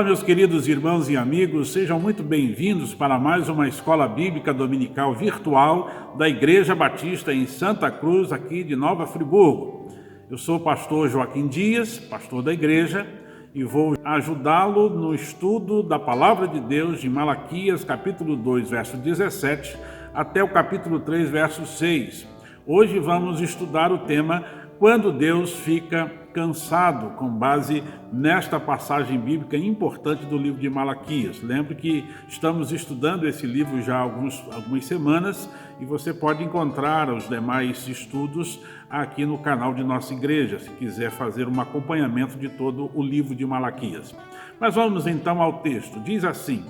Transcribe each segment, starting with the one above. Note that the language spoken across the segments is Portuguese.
Olá, meus queridos irmãos e amigos, sejam muito bem-vindos para mais uma Escola Bíblica Dominical virtual da Igreja Batista em Santa Cruz, aqui de Nova Friburgo. Eu sou o pastor Joaquim Dias, pastor da igreja, e vou ajudá-lo no estudo da Palavra de Deus de Malaquias, capítulo 2, verso 17, até o capítulo 3, verso 6. Hoje vamos estudar o tema Quando Deus fica cansado, com base nesta passagem bíblica importante do livro de Malaquias. Lembre que estamos estudando esse livro já há algumas semanas e você pode encontrar os demais estudos aqui no canal de nossa igreja, se quiser fazer um acompanhamento de todo o livro de Malaquias. Mas vamos então ao texto. Diz assim: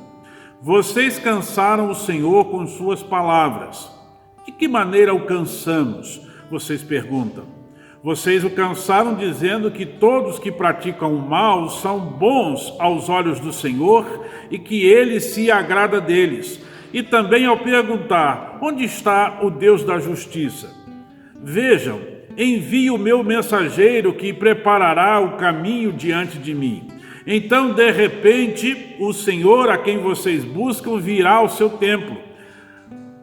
Vocês cansaram o Senhor com suas palavras. De que maneira o cansamos? Vocês perguntam. Vocês o cansaram dizendo que todos que praticam o mal são bons aos olhos do Senhor e que Ele se agrada deles. E também ao perguntar, onde está o Deus da justiça? Vejam, envio o meu mensageiro que preparará o caminho diante de mim. Então, de repente, o Senhor a quem vocês buscam virá ao seu templo.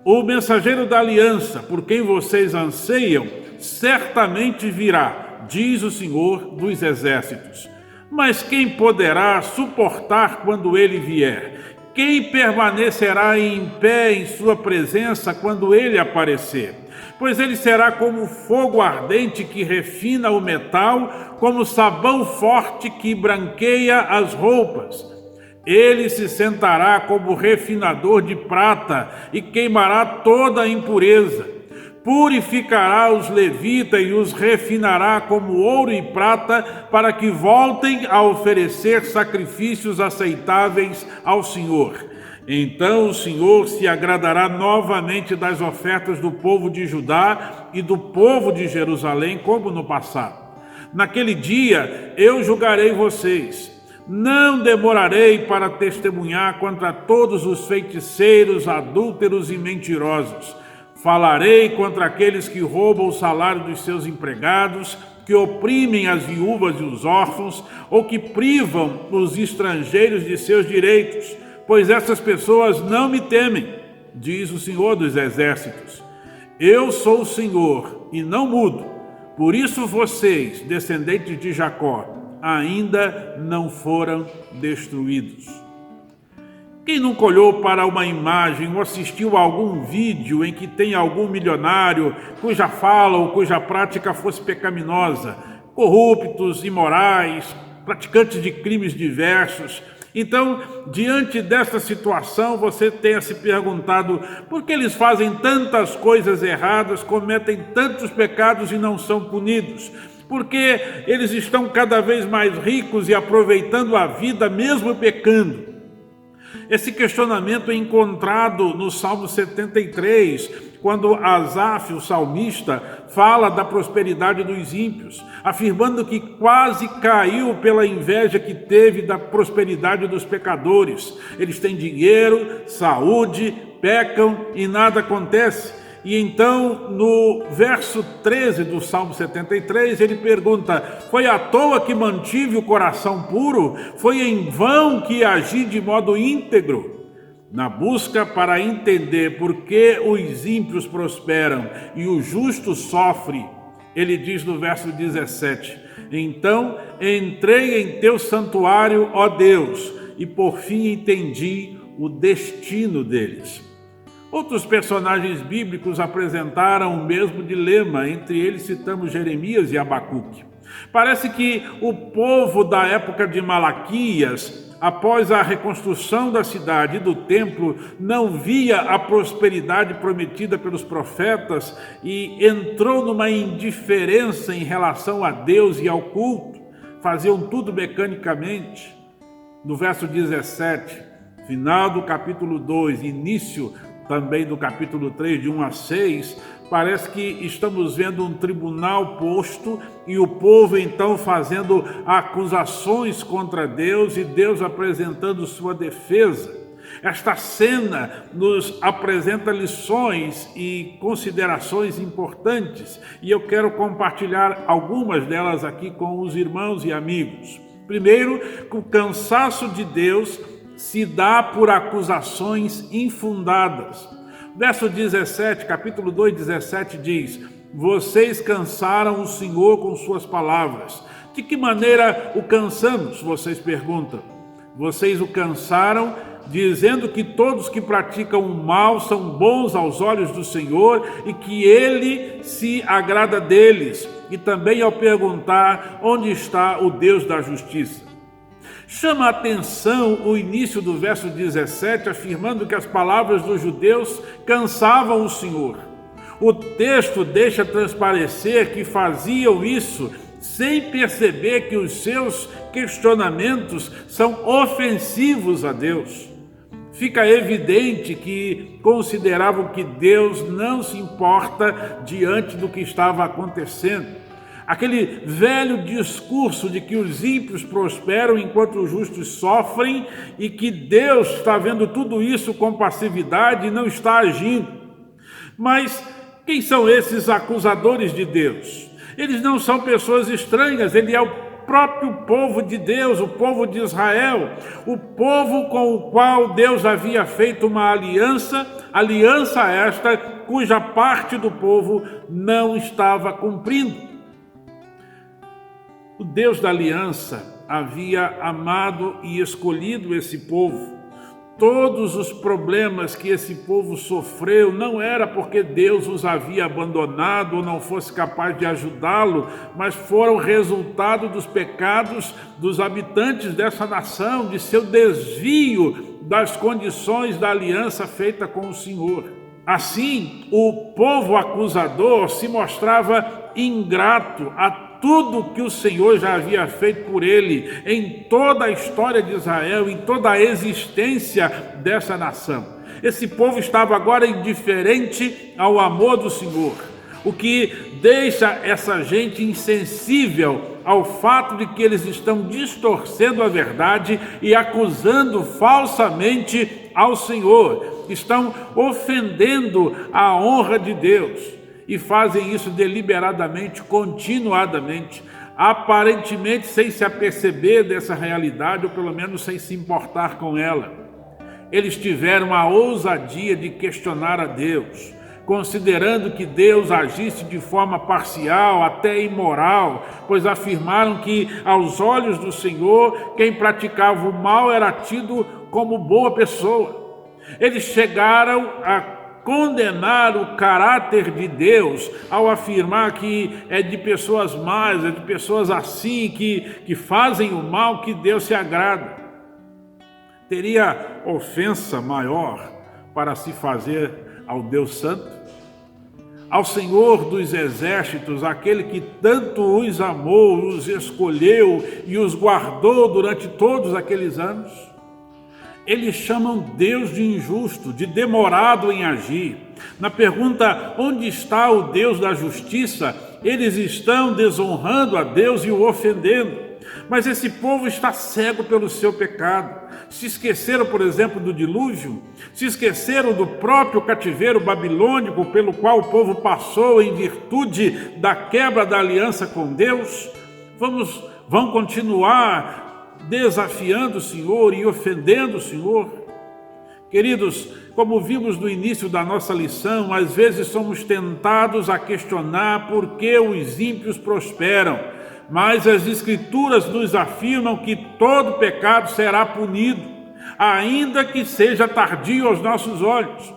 O mensageiro da aliança, por quem vocês anseiam, certamente virá, diz o Senhor dos Exércitos. Mas quem poderá suportar quando ele vier? Quem permanecerá em pé em sua presença quando ele aparecer? Pois ele será como fogo ardente que refina o metal, como sabão forte que branqueia as roupas. Ele se sentará como refinador de prata e queimará toda a impureza. Purificará os levitas e os refinará como ouro e prata, para que voltem a oferecer sacrifícios aceitáveis ao Senhor. Então o Senhor se agradará novamente das ofertas do povo de Judá e do povo de Jerusalém, como no passado. Naquele dia eu julgarei vocês. Não demorarei para testemunhar contra todos os feiticeiros, adúlteros e mentirosos. Falarei contra aqueles que roubam o salário dos seus empregados, que oprimem as viúvas e os órfãos, ou que privam os estrangeiros de seus direitos, pois essas pessoas não me temem, diz o Senhor dos Exércitos. Eu sou o Senhor e não mudo, por isso vocês, descendentes de Jacó, ainda não foram destruídos. Quem nunca olhou para uma imagem ou assistiu a algum vídeo em que tem algum milionário cuja fala ou cuja prática fosse pecaminosa, corruptos, imorais, praticantes de crimes diversos? Então, diante desta situação, você tenha se perguntado por que eles fazem tantas coisas erradas, cometem tantos pecados e não são punidos? Porque eles estão cada vez mais ricos e aproveitando a vida mesmo pecando? Esse questionamento é encontrado no Salmo 73, quando Asaf, o salmista, fala da prosperidade dos ímpios, afirmando que quase caiu pela inveja que teve da prosperidade dos pecadores. Eles têm dinheiro, saúde, pecam e nada acontece. E então, no verso 13 do Salmo 73, ele pergunta: foi à toa que mantive o coração puro? Foi em vão que agi de modo íntegro? Na busca para entender por que os ímpios prosperam e o justo sofre, ele diz no verso 17: então entrei em teu santuário, ó Deus, e por fim entendi o destino deles. Outros personagens bíblicos apresentaram o mesmo dilema, entre eles citamos Jeremias e Abacuque. Parece que o povo da época de Malaquias, após a reconstrução da cidade e do templo, não via a prosperidade prometida pelos profetas e entrou numa indiferença em relação a Deus e ao culto. Faziam tudo mecanicamente. No verso 17, final do capítulo 2, início também do capítulo 3, de 1 a 6, parece que estamos vendo um tribunal posto e o povo então fazendo acusações contra Deus e Deus apresentando sua defesa. Esta cena nos apresenta lições e considerações importantes e eu quero compartilhar algumas delas aqui com os irmãos e amigos. Primeiro, que o cansaço de Deus se dá por acusações infundadas. Verso 17, capítulo 2, 17 diz: vocês cansaram o Senhor com suas palavras. De que maneira o cansamos? Vocês perguntam. Vocês o cansaram dizendo que todos que praticam o mal são bons aos olhos do Senhor e que Ele se agrada deles. E também ao perguntar onde está o Deus da justiça. Chama a atenção o início do verso 17, afirmando que as palavras dos judeus cansavam o Senhor. O texto deixa transparecer que faziam isso sem perceber que os seus questionamentos são ofensivos a Deus. Fica evidente que consideravam que Deus não se importa diante do que estava acontecendo. Aquele velho discurso de que os ímpios prosperam enquanto os justos sofrem e que Deus está vendo tudo isso com passividade e não está agindo. Mas quem são esses acusadores de Deus? Eles não são pessoas estranhas, ele é o próprio povo de Deus, o povo de Israel, o povo com o qual Deus havia feito uma aliança esta cuja parte do povo não estava cumprindo. O Deus da aliança havia amado e escolhido esse povo. Todos os problemas que esse povo sofreu não era porque Deus os havia abandonado ou não fosse capaz de ajudá-lo, mas foram resultado dos pecados dos habitantes dessa nação, de seu desvio das condições da aliança feita com o Senhor. Assim, o povo acusador se mostrava ingrato a tudo que o Senhor já havia feito por ele, em toda a história de Israel, em toda a existência dessa nação. Esse povo estava agora indiferente ao amor do Senhor, o que deixa essa gente insensível ao fato de que eles estão distorcendo a verdade e acusando falsamente ao Senhor, estão ofendendo a honra de Deus. E fazem isso deliberadamente, continuadamente, aparentemente sem se aperceber dessa realidade, ou pelo menos sem se importar com ela. Eles tiveram a ousadia de questionar a Deus, considerando que Deus agisse de forma parcial, até imoral, pois afirmaram que, aos olhos do Senhor, quem praticava o mal era tido como boa pessoa. Eles chegaram a condenar o caráter de Deus ao afirmar que é de pessoas más, é de pessoas assim que fazem o mal que Deus se agrada. Teria ofensa maior para se fazer ao Deus Santo? Ao Senhor dos Exércitos, aquele que tanto os amou, os escolheu e os guardou durante todos aqueles anos? Eles chamam Deus de injusto, de demorado em agir. Na pergunta, onde está o Deus da justiça, eles estão desonrando a Deus e o ofendendo. Mas esse povo está cego pelo seu pecado. Se esqueceram, por exemplo, do dilúvio, se esqueceram do próprio cativeiro babilônico pelo qual o povo passou em virtude da quebra da aliança com Deus. Vão continuar desafiando o Senhor e ofendendo o Senhor? Queridos, como vimos no início da nossa lição, às vezes somos tentados a questionar por que os ímpios prosperam, mas as Escrituras nos afirmam que todo pecado será punido, ainda que seja tardio aos nossos olhos.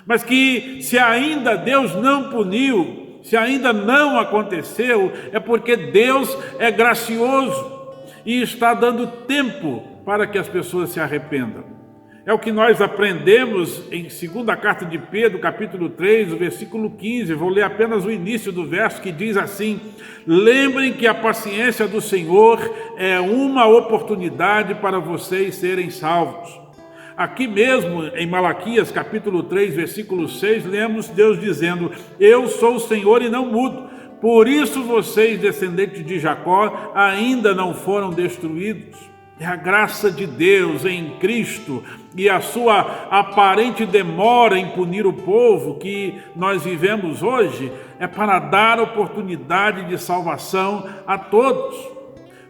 Mas que se ainda Deus não puniu, se ainda não aconteceu, é porque Deus é gracioso e está dando tempo para que as pessoas se arrependam. É o que nós aprendemos em 2ª carta de Pedro, capítulo 3, o versículo 15. Vou ler apenas o início do verso, que diz assim: lembrem que a paciência do Senhor é uma oportunidade para vocês serem salvos. Aqui mesmo, em Malaquias, capítulo 3, versículo 6, lemos Deus dizendo: eu sou o Senhor e não mudo. Por isso vocês, descendentes de Jacó, ainda não foram destruídos. É a graça de Deus em Cristo e a sua aparente demora em punir o povo que nós vivemos hoje é para dar oportunidade de salvação a todos.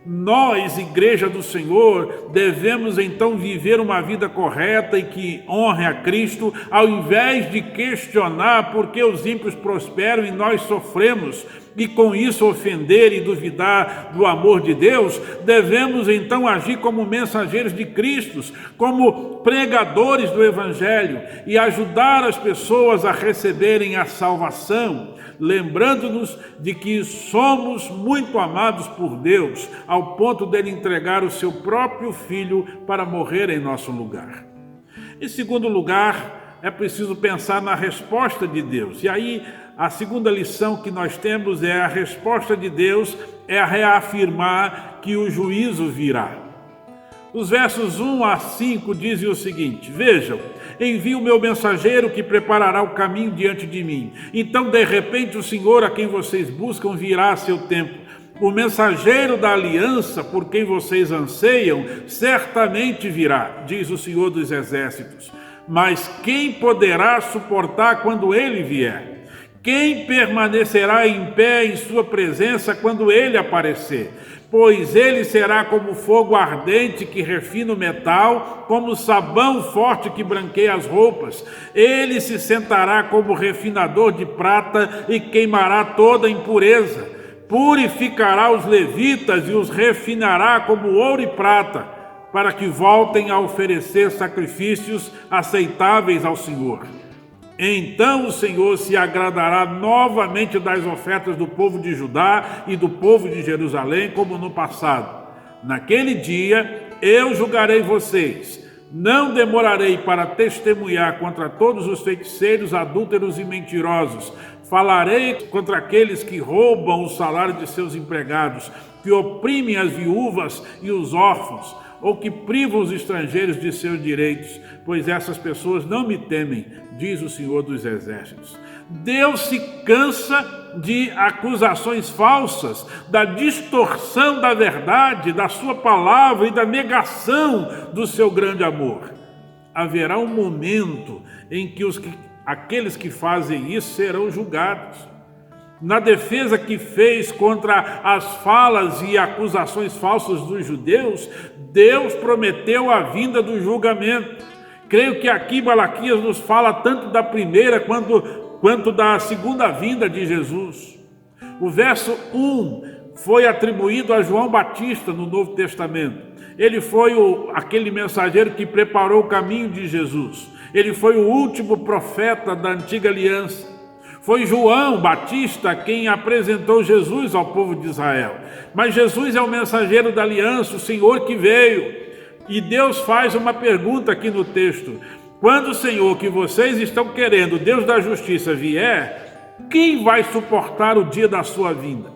Nós, Igreja do Senhor, devemos então viver uma vida correta e que honre a Cristo, ao invés de questionar por que os ímpios prosperam e nós sofremos, e com isso ofender e duvidar do amor de Deus. Devemos então agir como mensageiros de Cristo, como pregadores do Evangelho e ajudar as pessoas a receberem a salvação, lembrando-nos de que somos muito amados por Deus, ao ponto dele entregar o seu próprio Filho para morrer em nosso lugar. Em segundo lugar, é preciso pensar na resposta de Deus. E aí, a segunda lição que nós temos é a resposta de Deus, é a reafirmar que o juízo virá. Os versos 1 a 5 dizem o seguinte: vejam, envio o meu mensageiro que preparará o caminho diante de mim. Então, de repente, o Senhor a quem vocês buscam virá a seu tempo. O mensageiro da aliança por quem vocês anseiam certamente virá, diz o Senhor dos Exércitos. Mas quem poderá suportar quando ele vier? Quem permanecerá em pé em sua presença quando ele aparecer? Pois ele será como fogo ardente que refina o metal, como sabão forte que branqueia as roupas. Ele se sentará como refinador de prata e queimará toda impureza. Purificará os levitas e os refinará como ouro e prata, para que voltem a oferecer sacrifícios aceitáveis ao Senhor. Então o Senhor se agradará novamente das ofertas do povo de Judá e do povo de Jerusalém, como no passado. Naquele dia eu julgarei vocês. Não demorarei para testemunhar contra todos os feiticeiros, adúlteros e mentirosos. Falarei contra aqueles que roubam o salário de seus empregados, que oprimem as viúvas e os órfãos, ou que privam os estrangeiros de seus direitos, pois essas pessoas não me temem, diz o Senhor dos Exércitos. Deus se cansa de acusações falsas, da distorção da verdade, da sua palavra e da negação do seu grande amor. Haverá um momento em que aqueles que fazem isso serão julgados. Na defesa que fez contra as falas e acusações falsas dos judeus, Deus prometeu a vinda do julgamento. Creio que aqui Malaquias nos fala tanto da primeira quanto da segunda vinda de Jesus. O verso 1 foi atribuído a João Batista no Novo Testamento. Ele foi aquele mensageiro que preparou o caminho de Jesus. Ele foi o último profeta da antiga aliança. Foi João Batista quem apresentou Jesus ao povo de Israel. Mas Jesus é o mensageiro da aliança, o Senhor que veio. E Deus faz uma pergunta aqui no texto: quando o Senhor que vocês estão querendo, Deus da justiça, vier, quem vai suportar o dia da sua vinda?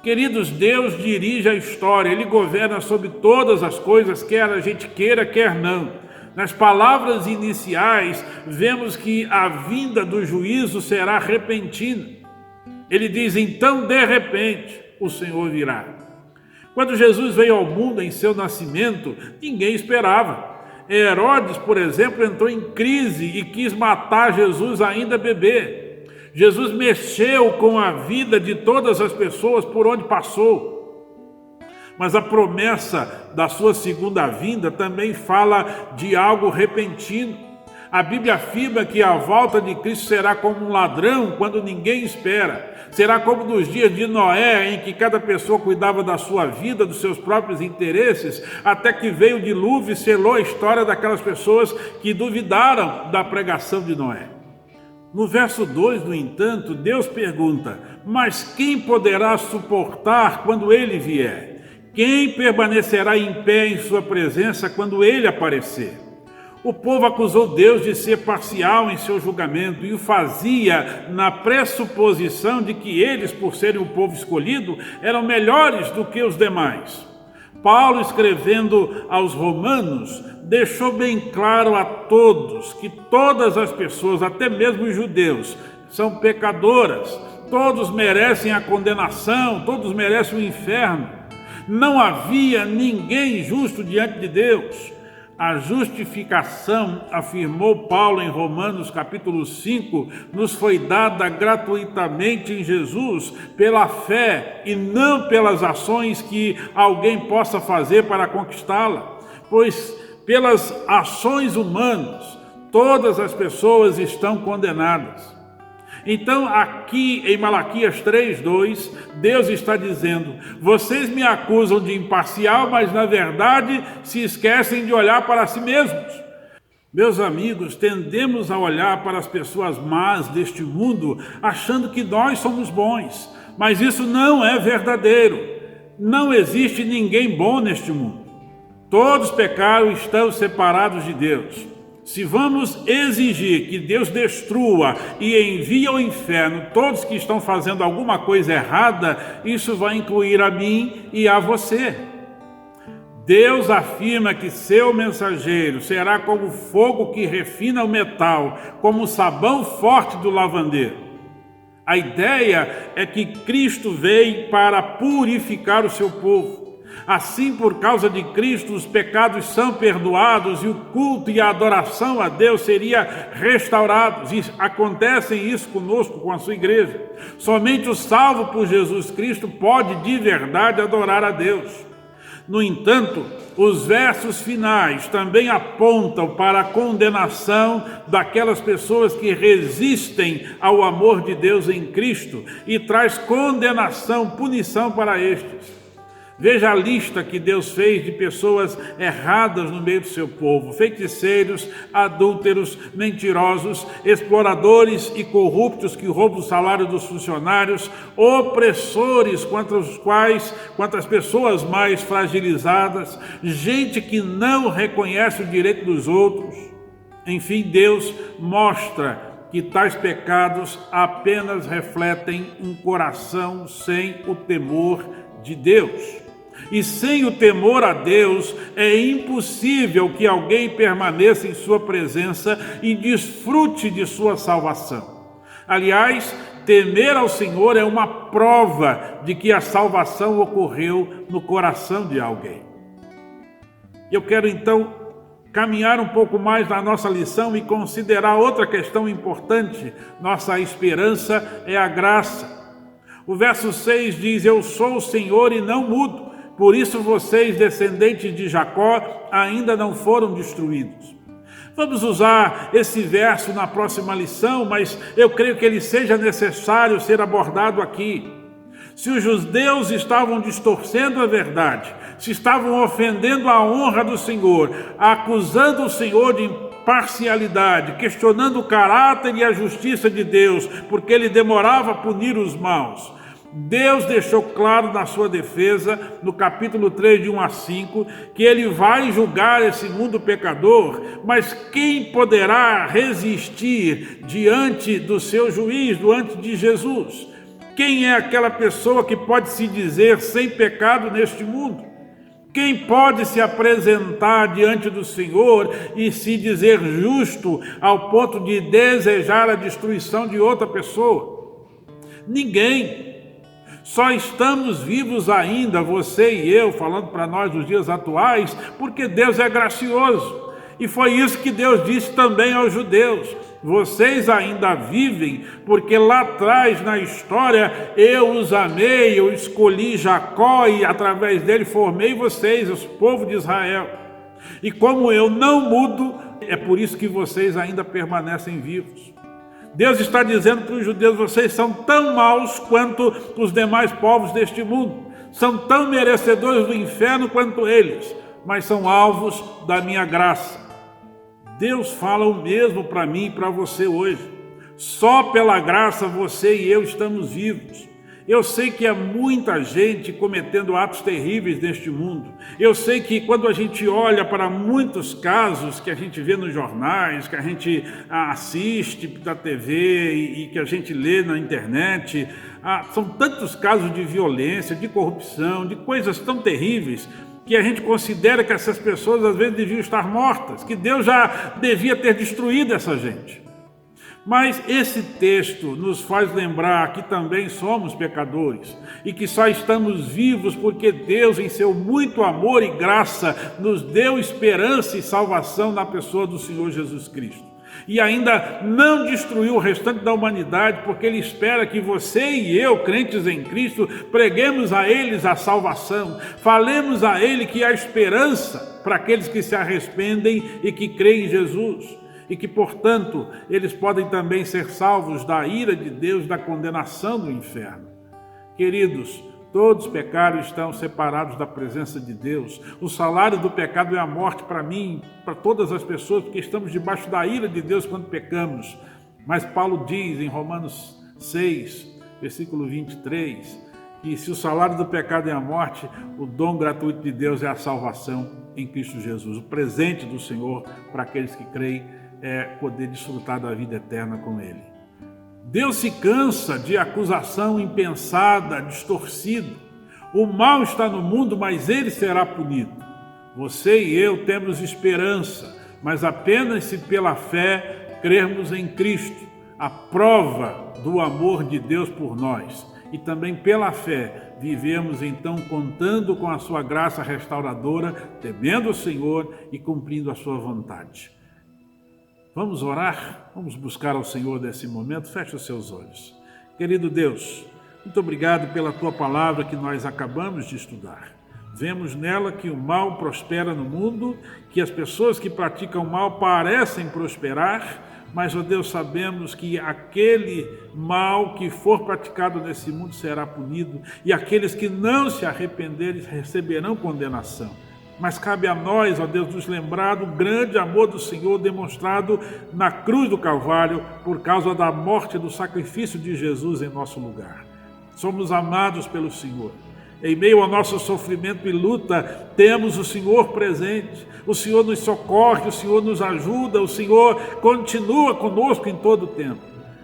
Queridos, Deus dirige a história, Ele governa sobre todas as coisas, quer a gente queira, quer não. Nas palavras iniciais, vemos que a vinda do juízo será repentina. Ele diz: então, de repente, o Senhor virá. Quando Jesus veio ao mundo em seu nascimento, ninguém esperava. Herodes, por exemplo, entrou em crise e quis matar Jesus ainda bebê. Jesus mexeu com a vida de todas as pessoas por onde passou. Mas a promessa da sua segunda vinda também fala de algo repentino. A Bíblia afirma que a volta de Cristo será como um ladrão quando ninguém espera. Será como nos dias de Noé, em que cada pessoa cuidava da sua vida, dos seus próprios interesses, até que veio o dilúvio e selou a história daquelas pessoas que duvidaram da pregação de Noé. No verso 2, no entanto, Deus pergunta: mas quem poderá suportar quando ele vier? Quem permanecerá em pé em sua presença quando ele aparecer? O povo acusou Deus de ser parcial em seu julgamento e o fazia na pressuposição de que eles, por serem o povo escolhido, eram melhores do que os demais. Paulo, escrevendo aos Romanos, deixou bem claro a todos que todas as pessoas, até mesmo os judeus, são pecadoras. Todos merecem a condenação, todos merecem o inferno. Não havia ninguém justo diante de Deus. A justificação, afirmou Paulo em Romanos capítulo 5, nos foi dada gratuitamente em Jesus pela fé e não pelas ações que alguém possa fazer para conquistá-la, pois pelas ações humanas todas as pessoas estão condenadas. Então, aqui em Malaquias 3:2, Deus está dizendo: vocês me acusam de imparcial, mas na verdade se esquecem de olhar para si mesmos. Meus amigos, tendemos a olhar para as pessoas más deste mundo, achando que nós somos bons, mas isso não é verdadeiro. Não existe ninguém bom neste mundo. Todos pecaram e estão separados de Deus. Se vamos exigir que Deus destrua e envie ao inferno todos que estão fazendo alguma coisa errada, isso vai incluir a mim e a você. Deus afirma que seu mensageiro será como fogo que refina o metal, como o sabão forte do lavandeiro. A ideia é que Cristo veio para purificar o seu povo. Assim, por causa de Cristo, os pecados são perdoados e o culto e a adoração a Deus seria restaurados. E acontece isso conosco, com a sua igreja. Somente o salvo por Jesus Cristo pode de verdade adorar a Deus. No entanto, os versos finais também apontam para a condenação daquelas pessoas que resistem ao amor de Deus em Cristo e traz condenação, punição para estes. Veja a lista que Deus fez de pessoas erradas no meio do seu povo: feiticeiros, adúlteros, mentirosos, exploradores e corruptos que roubam o salário dos funcionários, opressores contra as pessoas mais fragilizadas, gente que não reconhece o direito dos outros. Enfim, Deus mostra que tais pecados apenas refletem um coração sem o temor de Deus. E sem o temor a Deus, é impossível que alguém permaneça em sua presença e desfrute de sua salvação. Aliás, temer ao Senhor é uma prova de que a salvação ocorreu no coração de alguém. Eu quero então caminhar um pouco mais na nossa lição e considerar outra questão importante. Nossa esperança é a graça. O verso 6 diz: eu sou o Senhor e não mudo. Por isso vocês, descendentes de Jacó, ainda não foram destruídos. Vamos usar esse verso na próxima lição, mas eu creio que ele seja necessário ser abordado aqui. Se os judeus estavam distorcendo a verdade, se estavam ofendendo a honra do Senhor, acusando o Senhor de imparcialidade, questionando o caráter e a justiça de Deus, porque ele demorava a punir os maus, Deus deixou claro na sua defesa, no capítulo 3, de 1 a 5, que ele vai julgar esse mundo pecador, mas quem poderá resistir diante do seu juiz, diante de Jesus? Quem é aquela pessoa que pode se dizer sem pecado neste mundo? Quem pode se apresentar diante do Senhor e se dizer justo ao ponto de desejar a destruição de outra pessoa? Ninguém. Só estamos vivos ainda, você e eu, falando para nós nos dias atuais, porque Deus é gracioso. E foi isso que Deus disse também aos judeus: vocês ainda vivem, porque lá atrás na história eu os amei, eu escolhi Jacó e através dele formei vocês, o povo de Israel. E como eu não mudo, é por isso que vocês ainda permanecem vivos. Deus está dizendo para os judeus: vocês são tão maus quanto os demais povos deste mundo, são tão merecedores do inferno quanto eles, mas são alvos da minha graça. Deus fala o mesmo para mim e para você hoje. Só pela graça você e eu estamos vivos. Eu sei que há muita gente cometendo atos terríveis neste mundo. Eu sei que quando a gente olha para muitos casos que a gente vê nos jornais, que a gente assiste da TV e que a gente lê na internet, são tantos casos de violência, de corrupção, de coisas tão terríveis, que a gente considera que essas pessoas às vezes deviam estar mortas, que Deus já devia ter destruído essa gente. Mas esse texto nos faz lembrar que também somos pecadores e que só estamos vivos porque Deus, em seu muito amor e graça, nos deu esperança e salvação na pessoa do Senhor Jesus Cristo. E ainda não destruiu o restante da humanidade, porque Ele espera que você e eu, crentes em Cristo, preguemos a eles a salvação, falemos a Ele que há esperança para aqueles que se arrependem e que creem em Jesus. E que, portanto, eles podem também ser salvos da ira de Deus, da condenação do inferno. Queridos, todos pecaram e estão separados da presença de Deus. O salário do pecado é a morte para mim, para todas as pessoas, porque estamos debaixo da ira de Deus quando pecamos. Mas Paulo diz em Romanos 6, versículo 23, que se o salário do pecado é a morte, o dom gratuito de Deus é a salvação em Cristo Jesus. O presente do Senhor para aqueles que creem é poder desfrutar da vida eterna com Ele. Deus se cansa de acusação impensada, distorcida. O mal está no mundo, mas ele será punido. Você e eu temos esperança, mas apenas se pela fé crermos em Cristo, a prova do amor de Deus por nós. E também pela fé vivemos então contando com a sua graça restauradora, temendo o Senhor e cumprindo a sua vontade. Vamos orar? Vamos buscar ao Senhor nesse momento? Feche os seus olhos. Querido Deus, muito obrigado pela Tua palavra que nós acabamos de estudar. Vemos nela que o mal prospera no mundo, que as pessoas que praticam o mal parecem prosperar, mas, ó Deus, sabemos que aquele mal que for praticado nesse mundo será punido e aqueles que não se arrependerem receberão condenação. Mas cabe a nós, ó Deus, nos lembrar do grande amor do Senhor demonstrado na cruz do Calvário por causa da morte e do sacrifício de Jesus em nosso lugar. Somos amados pelo Senhor. Em meio ao nosso sofrimento e luta, temos o Senhor presente. O Senhor nos socorre, o Senhor nos ajuda, o Senhor continua conosco em todo o tempo.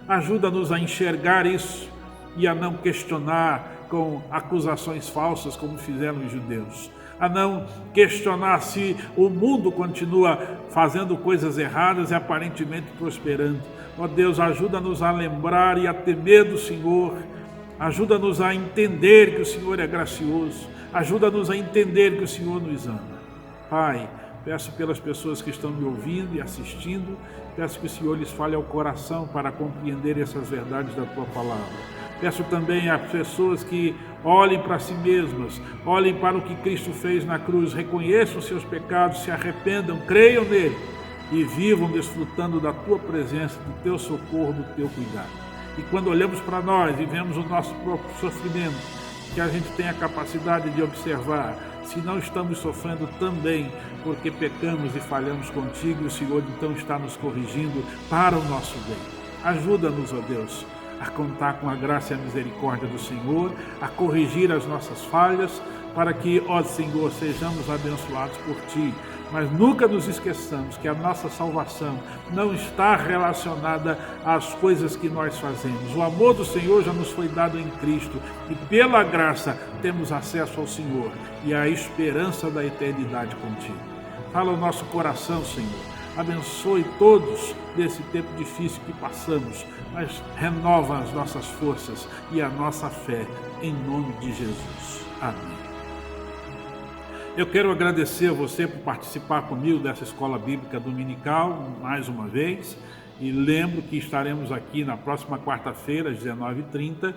Ajuda-nos a enxergar isso e a não questionar com acusações falsas como fizeram os judeus. A não questionar se o mundo continua fazendo coisas erradas e aparentemente prosperando. Ó Deus, ajuda-nos a lembrar e a temer do Senhor. Ajuda-nos a entender que o Senhor é gracioso. Ajuda-nos a entender que o Senhor nos ama. Pai, peço pelas pessoas que estão me ouvindo e assistindo, peço que o Senhor lhes fale ao coração para compreender essas verdades da Tua palavra. Peço também às pessoas que olhem para si mesmas, olhem para o que Cristo fez na cruz, reconheçam os seus pecados, se arrependam, creiam nele e vivam desfrutando da Tua presença, do Teu socorro, do Teu cuidado. E quando olhamos para nós e vemos o nosso próprio sofrimento, que a gente tenha a capacidade de observar se não estamos sofrendo também porque pecamos e falhamos contigo, e o Senhor então está nos corrigindo para o nosso bem. Ajuda-nos, ó Deus, a contar com a graça e a misericórdia do Senhor, a corrigir as nossas falhas, para que, ó Senhor, sejamos abençoados por Ti. Mas nunca nos esqueçamos que a nossa salvação não está relacionada às coisas que nós fazemos. O amor do Senhor já nos foi dado em Cristo e pela graça temos acesso ao Senhor e à esperança da eternidade contigo. Fala o nosso coração, Senhor. Abençoe todos nesse tempo difícil que passamos, mas renova as nossas forças e a nossa fé, em nome de Jesus. Amém. Eu quero agradecer a você por participar comigo dessa escola bíblica dominical, mais uma vez, e lembro que estaremos aqui na próxima quarta-feira, às 19h30,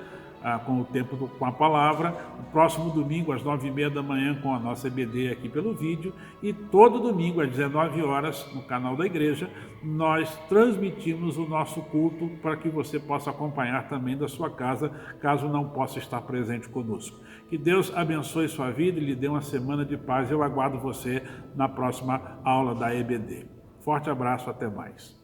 com o tempo com a palavra, no próximo domingo às 9h30 da manhã com a nossa EBD aqui pelo vídeo, e todo domingo às 19 horas no canal da igreja nós transmitimos o nosso culto para que você possa acompanhar também da sua casa, caso não possa estar presente conosco. Que Deus abençoe sua vida e lhe dê uma semana de paz. Eu aguardo você na próxima aula da EBD. Forte abraço, até mais.